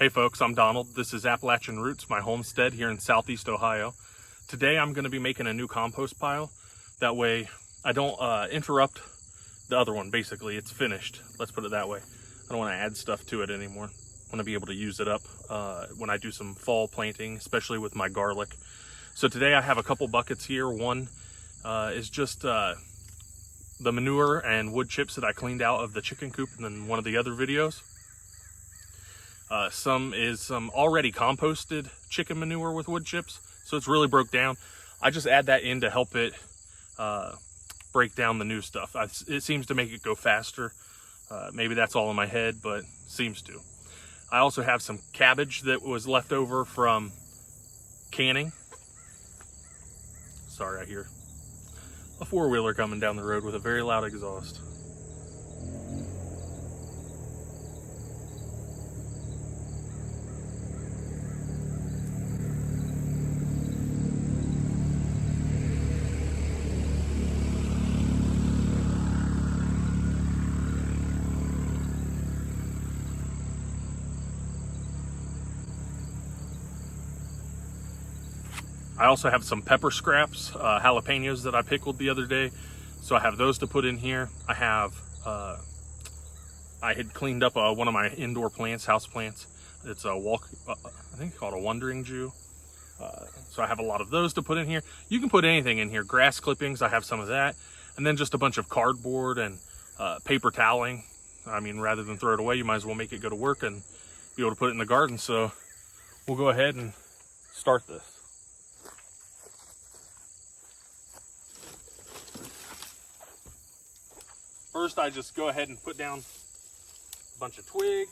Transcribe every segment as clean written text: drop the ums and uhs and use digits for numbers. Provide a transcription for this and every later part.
Hey folks, I'm Donald. This is Appalachian Roots, my homestead here in Southeast Ohio. Today I'm going to be making a new compost pile. That way I don't interrupt the other one. Basically, it's finished. Let's put it that way. I don't want to add stuff to it anymore. I want to be able to use it up when I do some fall planting, especially with my garlic. So today I have a couple buckets here. One is just the manure and wood chips that I cleaned out of the chicken coop in one of the other videos. Some is some already composted chicken manure with wood chips, so it's really broke down. I just add that in to help it break down the new stuff. It seems to make it go faster. Maybe that's all in my head, but seems to. I also have some cabbage that was left over from canning. Sorry, I hear a four-wheeler coming down the road with a very loud exhaust. I also have some pepper scraps, jalapenos that I pickled the other day. So I have those to put in here. I have, I had cleaned up one of my indoor plants, house plants. It's a I think it's called a wandering Jew. So I have a lot of those to put in here. You can put anything in here. Grass clippings, I have some of that. And then just a bunch of cardboard and paper toweling. I mean, rather than throw it away, you might as well make it go to work and be able to put it in the garden. So we'll go ahead and start this. First, I just go ahead and put down a bunch of twigs.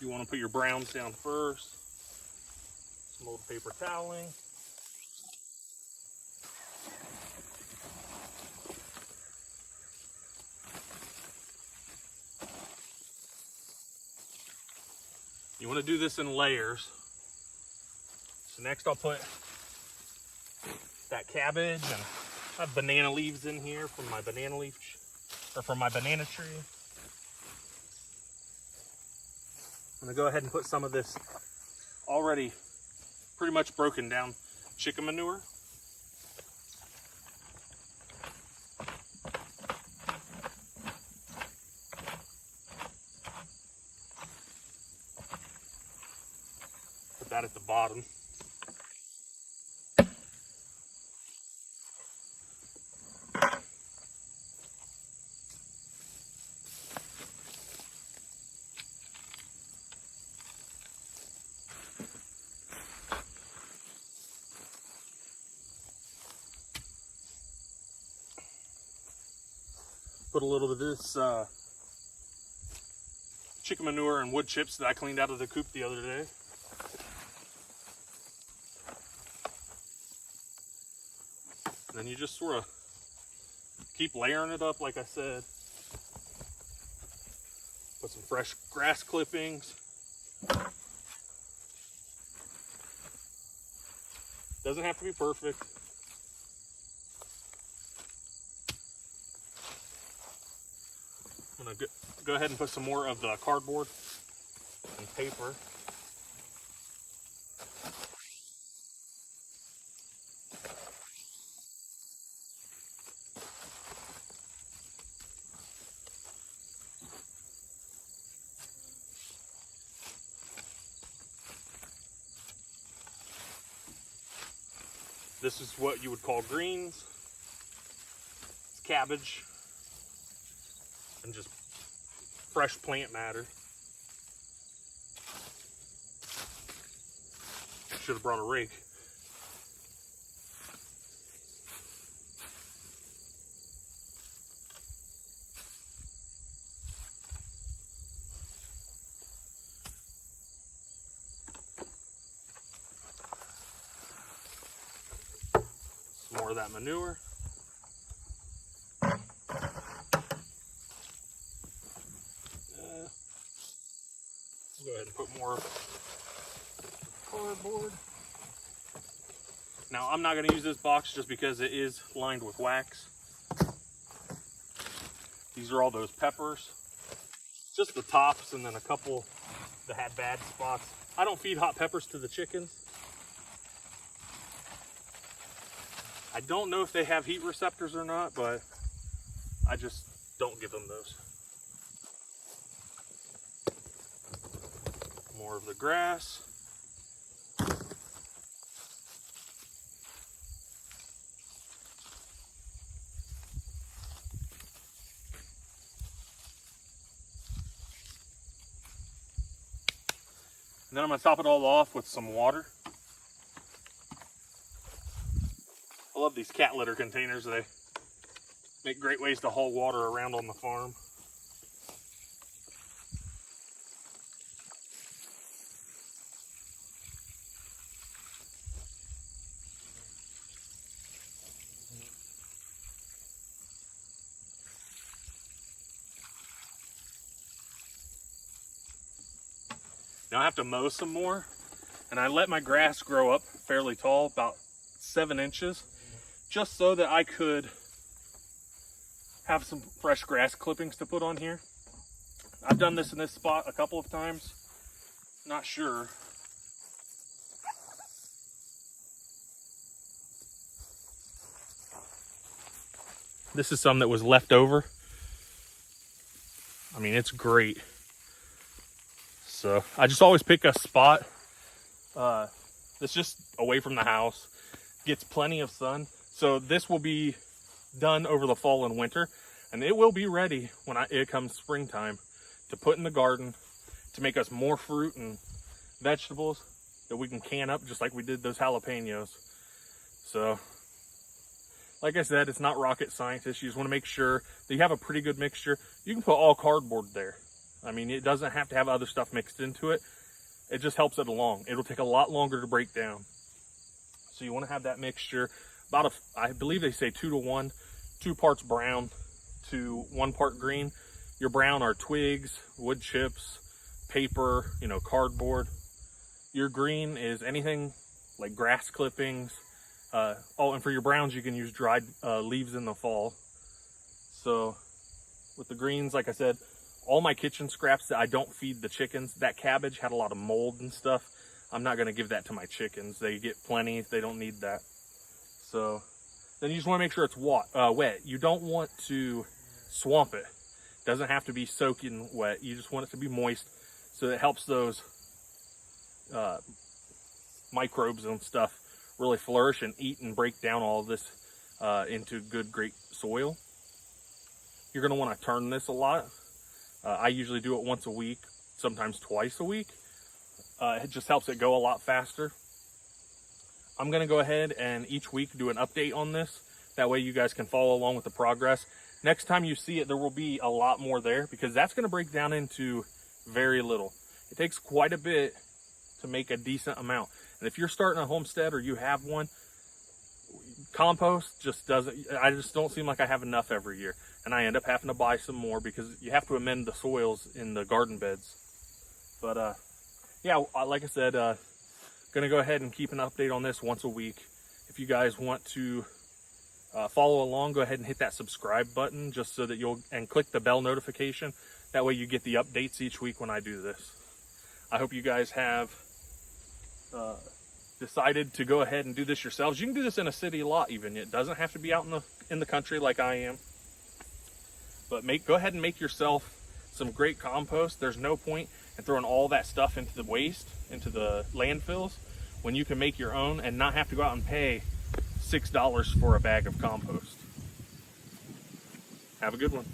You want to put your browns down first. Some old paper toweling. You want to do this in layers. So next I'll put that cabbage, and I have banana leaves in here from my banana tree. I'm gonna go ahead and put some of this already pretty much broken down chicken manure. Put that at the bottom. Put a little bit of this chicken manure and wood chips that I cleaned out of the coop the other day. And then you just sort of keep layering it up, like I said. Put some fresh grass clippings. Doesn't have to be perfect. I'm gonna go ahead and put some more of the cardboard and paper. This is what you would call greens. It's cabbage. And just fresh plant matter. Should have brought a rake. Some more of that manure. Go ahead and put more cardboard. Now, I'm not going to use this box just because it is lined with wax. These are all those peppers. just the tops and then a couple that had bad spots. I don't feed hot peppers to the chickens. I don't know if they have heat receptors or not, but I just don't give them those. More of the grass. And then I'm going to top it all off with some water. I love these cat litter containers. They make great ways to haul water around on the farm. Now I have to mow some more, and I let my grass grow up fairly tall, about 7 inches, just so that I could have some fresh grass clippings to put on here. I've done this in this spot a couple of times, not sure. This is some that was left over. I mean, it's great. So I just always pick a spot that's just away from the house, gets plenty of sun. So this will be done over the fall and winter, and it will be ready when it comes springtime to put in the garden to make us more fruit and vegetables that we can can up just like we did those jalapenos. So like I said, it's not rocket science. You just want to make sure that you have a pretty good mixture. You can put all cardboard there. I mean, it doesn't have to have other stuff mixed into it. It just helps it along. It'll take a lot longer to break down. So you want to have that mixture about I believe they say 2 to 1, 2 parts brown to 1 part green. Your brown are twigs, wood chips, paper, cardboard. Your green is anything like grass clippings. Oh, and for your browns, you can use dried leaves in the fall. So with the greens, like I said, all my kitchen scraps that I don't feed the chickens, that cabbage had a lot of mold and stuff. I'm not going to give that to my chickens. They get plenty. They don't need that. So then you just want to make sure it's wet. You don't want to swamp it. It doesn't have to be soaking wet. You just want it to be moist so it helps those microbes and stuff really flourish and eat and break down all of this into good, great soil. You're going to want to turn this a lot. I usually do it once a week, sometimes twice a week. It just helps it go a lot faster. I'm going to go ahead and each week do an update on this. That way you guys can follow along with the progress. Next time you see it, there will be a lot more there because that's going to break down into very little. It takes quite a bit to make a decent amount. And if you're starting a homestead or you have one, compost I just don't seem like I have enough every year. And I end up having to buy some more because you have to amend the soils in the garden beds. But yeah, like I said, gonna go ahead and keep an update on this once a week. If you guys want to follow along, go ahead and hit that subscribe button just so that and click the bell notification. That way you get the updates each week when I do this. I hope you guys have decided to go ahead and do this yourselves. You can do this in a city lot even. It doesn't have to be out in the country like I am. But go ahead and make yourself some great compost. There's no point in throwing all that stuff into the waste, into the landfills, when you can make your own and not have to go out and pay $6 for a bag of compost. Have a good one.